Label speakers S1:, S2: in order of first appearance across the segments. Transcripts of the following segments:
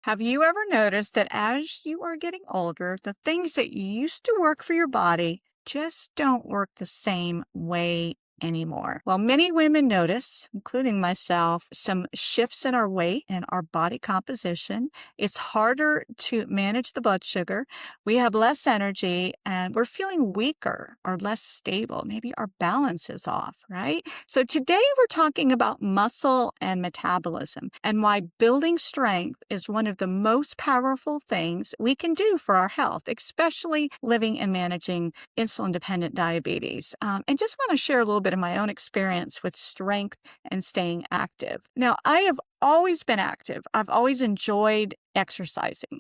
S1: Have you ever noticed that as you are getting older, the things that used to work for your body just don't work the same way anymore? Well, many women notice, including myself, some shifts in our weight and our body composition. It's harder to manage the blood sugar. We have less energy and we're feeling weaker or less stable. Maybe our balance is off, right? So today we're talking about muscle and metabolism and why building strength is one of the most powerful things we can do for our health, especially living and managing insulin-dependent diabetes. And just want to share a little bit of my own experience with strength and staying active. Now, I have always been active. I've always enjoyed exercising.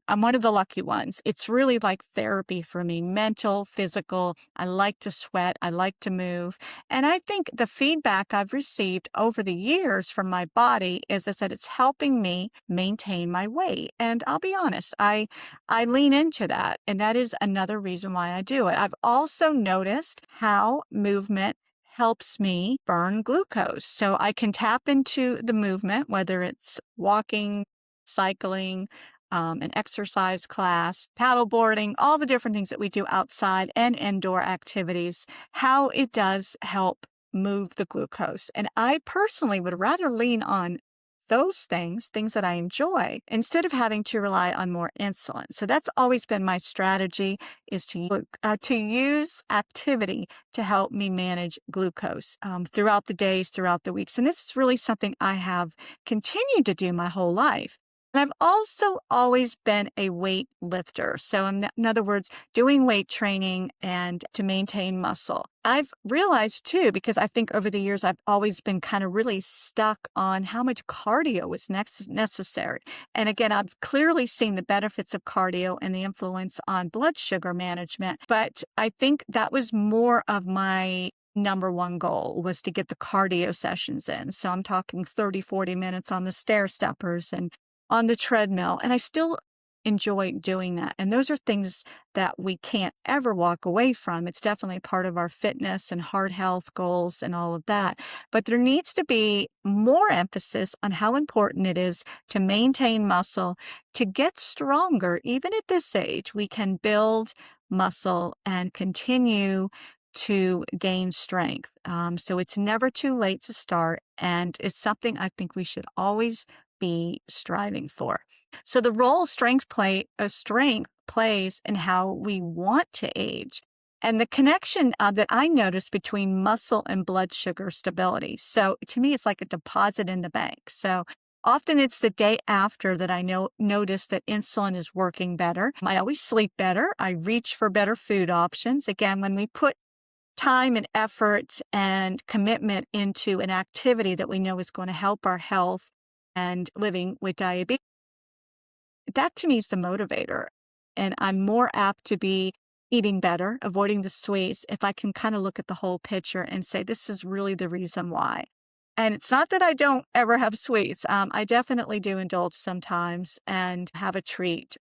S1: I'm one of the lucky ones. It's really like therapy for me, mental, physical. I like to sweat. I like to move. And I think the feedback I've received over the years from my body is that it's helping me maintain my weight. And I'll be honest, I lean into that. And that is another reason why I do it. I've also noticed how movement helps me burn glucose. So I can tap into the movement, whether it's walking, cycling, an exercise class, paddleboarding, all the different things that we do outside and indoor activities, how it does help move the glucose. And I personally would rather lean on those things that I enjoy, instead of having to rely on more insulin. So that's always been my strategy, is to use activity to help me manage glucose throughout the days, throughout the weeks. And this is really something I have continued to do my whole life. And I've also always been a weight lifter. So in other words, doing weight training and to maintain muscle. I've realized too, because I think over the years, I've always been kind of really stuck on how much cardio was necessary. And again, I've clearly seen the benefits of cardio and the influence on blood sugar management. But I think that was more of my number one goal, was to get the cardio sessions in. So I'm talking 30, 40 minutes on the stair steppers and on the treadmill. And I still enjoy doing that. And those are things that we can't ever walk away from. It's definitely part of our fitness and heart health goals and all of that. But there needs to be more emphasis on how important it is to maintain muscle, to get stronger. Even at this age, we can build muscle and continue to gain strength. So it's never too late to start. And it's something I think we should always be striving for. So the role strength plays in how we want to age, and the connection that I notice between muscle and blood sugar stability. So to me, it's like a deposit in the bank. So often it's the day after that I notice that insulin is working better. I always sleep better. I reach for better food options. Again, when we put time and effort and commitment into an activity that we know is going to help our health and living with diabetes, that to me is the motivator. And I'm more apt to be eating better, avoiding the sweets, if I can kind of look at the whole picture and say, this is really the reason why. And it's not that I don't ever have sweets. I definitely do indulge sometimes and have a treat.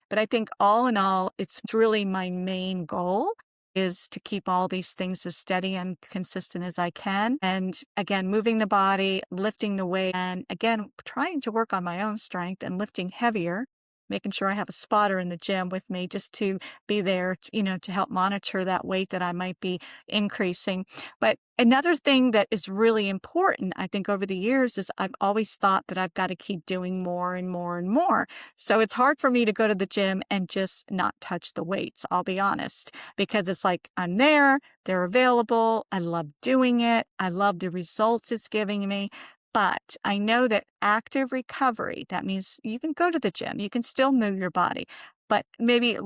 S1: But I think all in all, it's really my main goal is to keep all these things as steady and consistent as I can. And again, moving the body, lifting the weight, and again, trying to work on my own strength and lifting heavier, making sure I have a spotter in the gym with me just to be there, to help monitor that weight that I might be increasing. But another thing that is really important, I think, over the years is I've always thought that I've got to keep doing more and more and more. So it's hard for me to go to the gym and just not touch the weights, I'll be honest, because it's like I'm there, they're available, I love doing it, I love the results it's giving me. But I know that active recovery, that means you can go to the gym, you can still move your body, but maybe,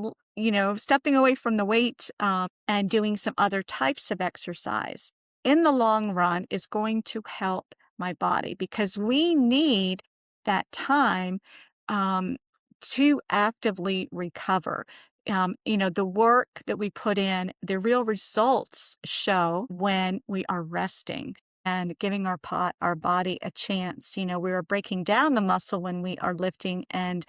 S1: stepping away from the weight and doing some other types of exercise in the long run is going to help my body, because we need that time to actively recover. The work that we put in, the real results show when we are resting and giving our body a chance. We are breaking down the muscle when we are lifting and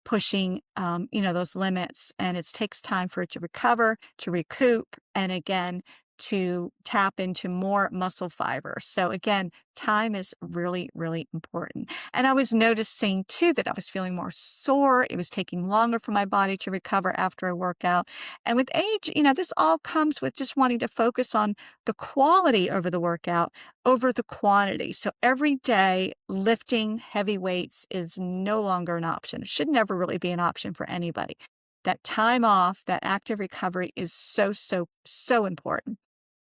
S1: pushing, those limits. And it takes time for it to recover, to recoup, and again, to tap into more muscle fiber. So again, time is really, really important. And I was noticing too that I was feeling more sore. It was taking longer for my body to recover after a workout. And with age, this all comes with just wanting to focus on the quality over the workout over the quantity. So every day lifting heavy weights is no longer an option. It should never really be an option for anybody. That time off, that active recovery is so, so, so important.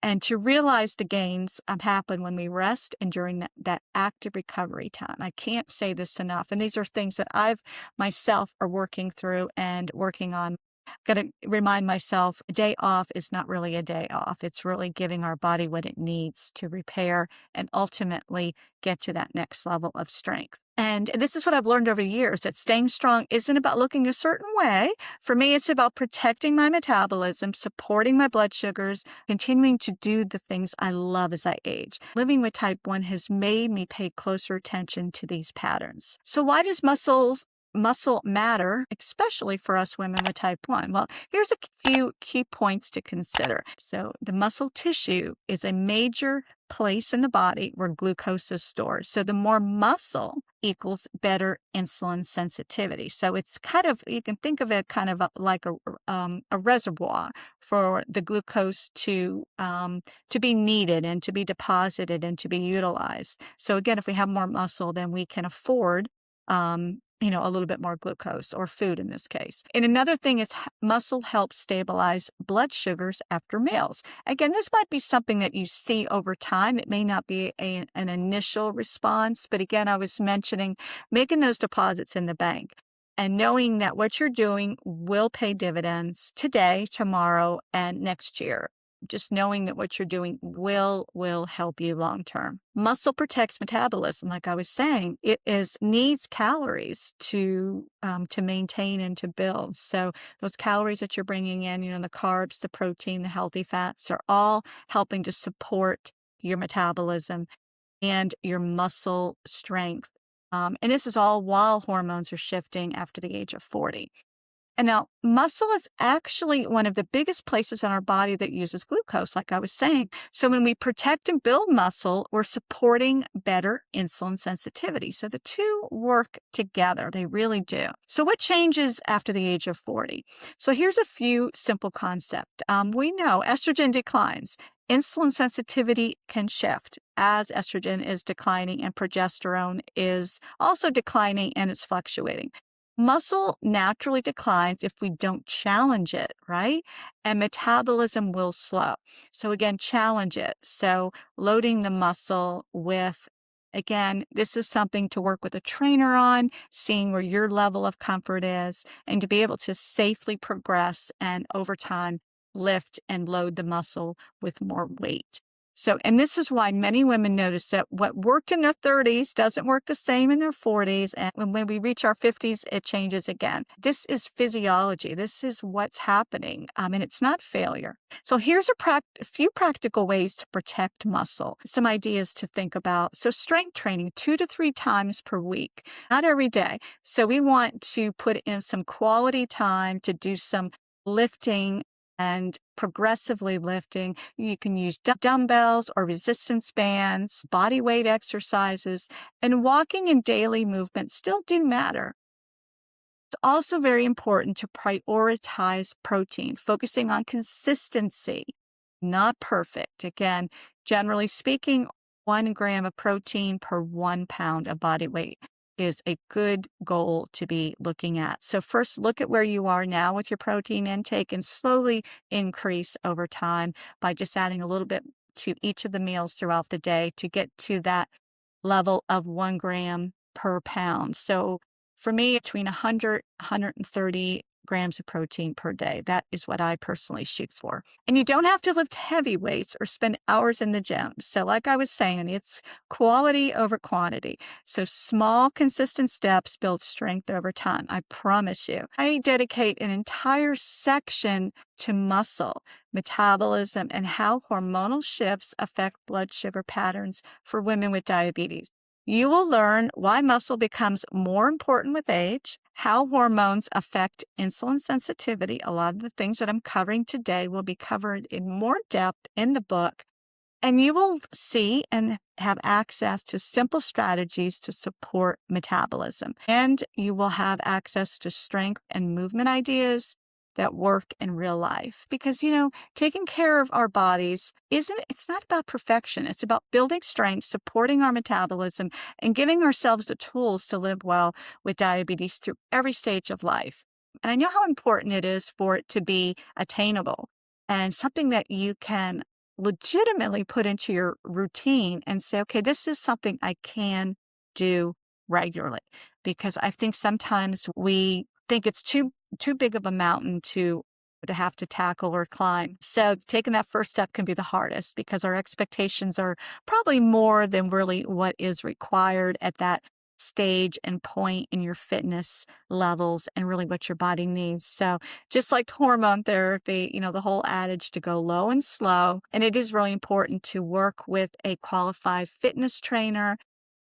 S1: And to realize the gains happen when we rest and during that active recovery time. I can't say this enough. And these are things that I've myself are working through and working on. Got to remind myself a day off is not really a day off. It's really giving our body what it needs to repair and ultimately get to that next level of strength. And this is what I've learned over the years, that staying strong isn't about looking a certain way. For me, it's about protecting my metabolism, supporting my blood sugars, continuing to do the things I love as I age. Living with type 1 has made me pay closer attention to these patterns. So why does muscle matter, especially for us women with type 1? Well, here's a few key points to consider. So the muscle tissue is a major place in the body where glucose is stored. So the more muscle equals better insulin sensitivity. So it's you can think of it like a reservoir for the glucose to be needed and to be deposited and to be utilized. So again, if we have more muscle, then we can afford a little bit more glucose or food in this case. And another thing is muscle helps stabilize blood sugars after meals. Again, this might be something that you see over time. It may not be an initial response, but again, I was mentioning making those deposits in the bank and knowing that what you're doing will pay dividends today, tomorrow, and next year. Just knowing that what you're doing will help you long term. Muscle protects metabolism, like I was saying. It needs calories to maintain and to build. So those calories that you're bringing in, the carbs, the protein, the healthy fats are all helping to support your metabolism and your muscle strength. And this is all while hormones are shifting after the age of 40. And now, muscle is actually one of the biggest places in our body that uses glucose, like I was saying. So when we protect and build muscle, we're supporting better insulin sensitivity. So the two work together. They really do. So what changes after the age of 40? So here's a few simple concepts. We know estrogen declines. Insulin sensitivity can shift as estrogen is declining and progesterone is also declining and it's fluctuating. Muscle naturally declines if we don't challenge it, right? And metabolism will slow. So again, challenge it. So loading the muscle with, again, this is something to work with a trainer on, seeing where your level of comfort is, and to be able to safely progress and over time lift and load the muscle with more weight. So, and this is why many women notice that what worked in their 30s doesn't work the same in their 40s. And when we reach our 50s, it changes again. This is physiology. This is what's happening. And it's not failure. So here's a few practical ways to protect muscle. Some ideas to think about. So strength training 2 to 3 times per week, not every day. So we want to put in some quality time to do some lifting and progressively lifting. You can use dumbbells or resistance bands, body weight exercises, and walking and daily movement still do matter. It's also very important to prioritize protein, focusing on consistency, not perfect. Again, generally speaking, 1 gram of protein per 1 pound of body weight is a good goal to be looking at. So first, look at where you are now with your protein intake and slowly increase over time by just adding a little bit to each of the meals throughout the day to get to that level of 1 gram per pound. So for me, between 100, 130 grams of protein per day. That is what I personally shoot for. And you don't have to lift heavy weights or spend hours in the gym. So like I was saying, it's quality over quantity. So small, consistent steps build strength over time. I promise you. I dedicate an entire section to muscle, metabolism, and how hormonal shifts affect blood sugar patterns for women with diabetes. You will learn why muscle becomes more important with age, how hormones affect insulin sensitivity. A lot of the things that I'm covering today will be covered in more depth in the book. And you will see and have access to simple strategies to support metabolism. And you will have access to strength and movement ideas that work in real life. Because, taking care of our bodies it's not about perfection. It's about building strength, supporting our metabolism, and giving ourselves the tools to live well with diabetes through every stage of life. And I know how important it is for it to be attainable and something that you can legitimately put into your routine and say, okay, this is something I can do regularly. Because I think sometimes we think it's too big of a mountain to have to tackle or climb. So taking that first step can be the hardest because our expectations are probably more than really what is required at that stage and point in your fitness levels and really what your body needs. So just like hormone therapy, the whole adage to go low and slow. And it is really important to work with a qualified fitness trainer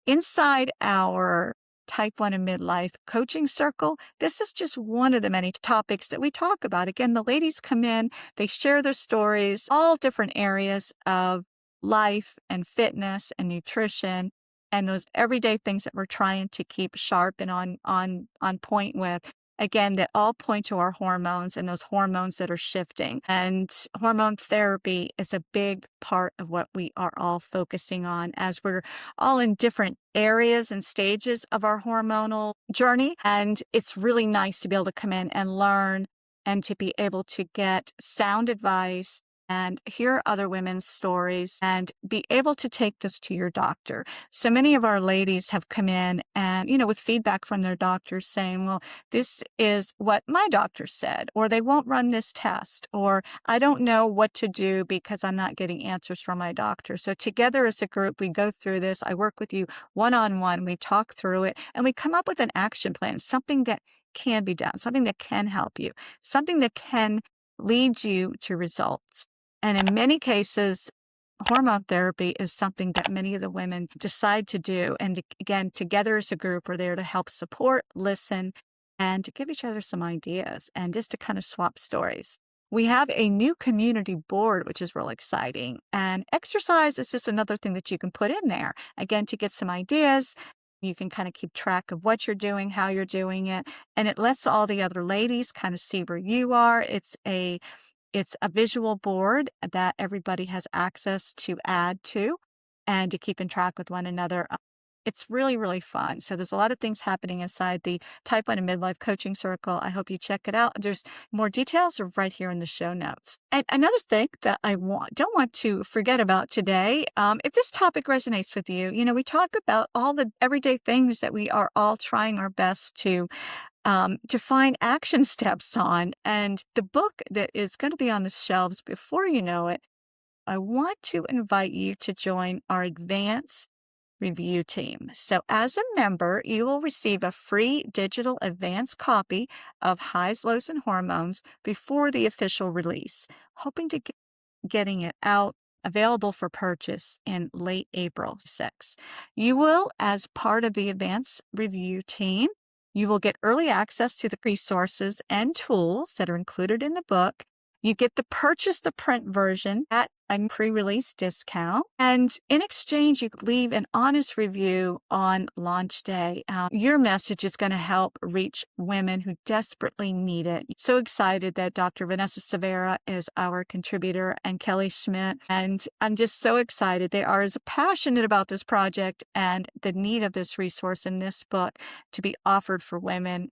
S1: inside our Type 1 and Midlife coaching circle. This is just one of the many topics that we talk about. Again, the ladies come in, they share their stories, all different areas of life and fitness and nutrition and those everyday things that we're trying to keep sharp and on point with. Again, that all point to our hormones and those hormones that are shifting. And hormone therapy is a big part of what we are all focusing on as we're all in different areas and stages of our hormonal journey. And it's really nice to be able to come in and learn and to be able to get sound advice and hear other women's stories and be able to take this to your doctor. So many of our ladies have come in and, with feedback from their doctors saying, well, this is what my doctor said, or they won't run this test, or I don't know what to do because I'm not getting answers from my doctor. So together as a group, we go through this. I work with you one-on-one. We talk through it and we come up with an action plan, something that can be done, something that can help you, something that can lead you to results. And in many cases, hormone therapy is something that many of the women decide to do. And again, together as a group, we're there to help support, listen, and to give each other some ideas and just to kind of swap stories. We have a new community board, which is real exciting. And exercise is just another thing that you can put in there, again, to get some ideas. You can kind of keep track of what you're doing, how you're doing it, and it lets all the other ladies kind of see where you are. It's a visual board that everybody has access to add to and to keep in track with one another. It's really, really fun. So there's a lot of things happening inside the Type 1 and Midlife Coaching Circle. I hope you check it out. There's more details are right here in the show notes. And another thing that I don't want to forget about today, if this topic resonates with you, we talk about all the everyday things that we are all trying our best to find action steps on. And the book that is going to be on the shelves before you know it, I want to invite you to join our advanced review team. So as a member, you will receive a free digital advanced copy of Highs, Lows, and Hormones before the official release, hoping to getting it out available for purchase in late April 6. You will, as part of the advanced review team, you will get early access to the resources and tools that are included in the book. You get to purchase the print version at a pre-release discount. And in exchange, you leave an honest review on launch day. Your message is going to help reach women who desperately need it. So excited that Dr. Vanessa Severa is our contributor and Kelly Schmidt. And I'm just so excited. They are as passionate about this project and the need of this resource in this book to be offered for women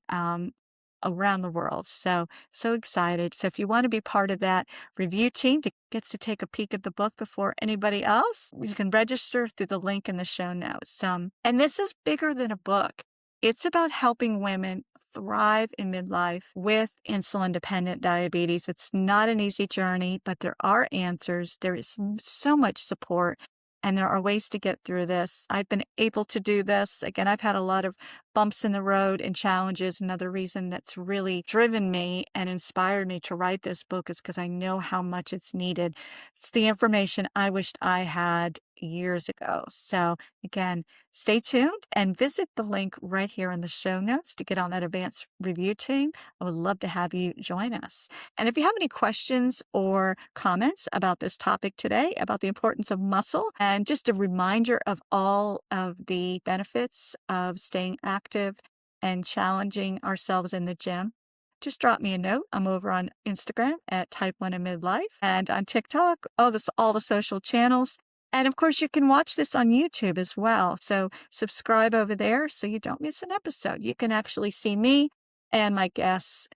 S1: around the world. So excited. So if you want to be part of that review team that gets to take a peek at the book before anybody else, you can register through the link in the show notes. And this is bigger than a book. It's about helping women thrive in midlife with insulin-dependent diabetes. It's not an easy journey, but there are answers. There is so much support. And there are ways to get through this. I've been able to do this. Again, I've had a lot of bumps in the road and challenges. Another reason that's really driven me and inspired me to write this book is because I know how much it's needed. It's the information I wished I had years ago. So again, stay tuned and visit the link right here in the show notes to get on that advanced review team. I would love to have you join us. And if you have any questions or comments about this topic today, about the importance of muscle, and just a reminder of all of the benefits of staying active and challenging ourselves in the gym, just drop me a note. I'm over on Instagram at Type 1 and Midlife and on TikTok, all the social channels. And of course, you can watch this on YouTube as well. So subscribe over there so you don't miss an episode. You can actually see me and my guests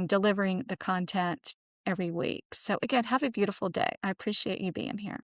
S1: delivering the content every week. So again, have a beautiful day. I appreciate you being here.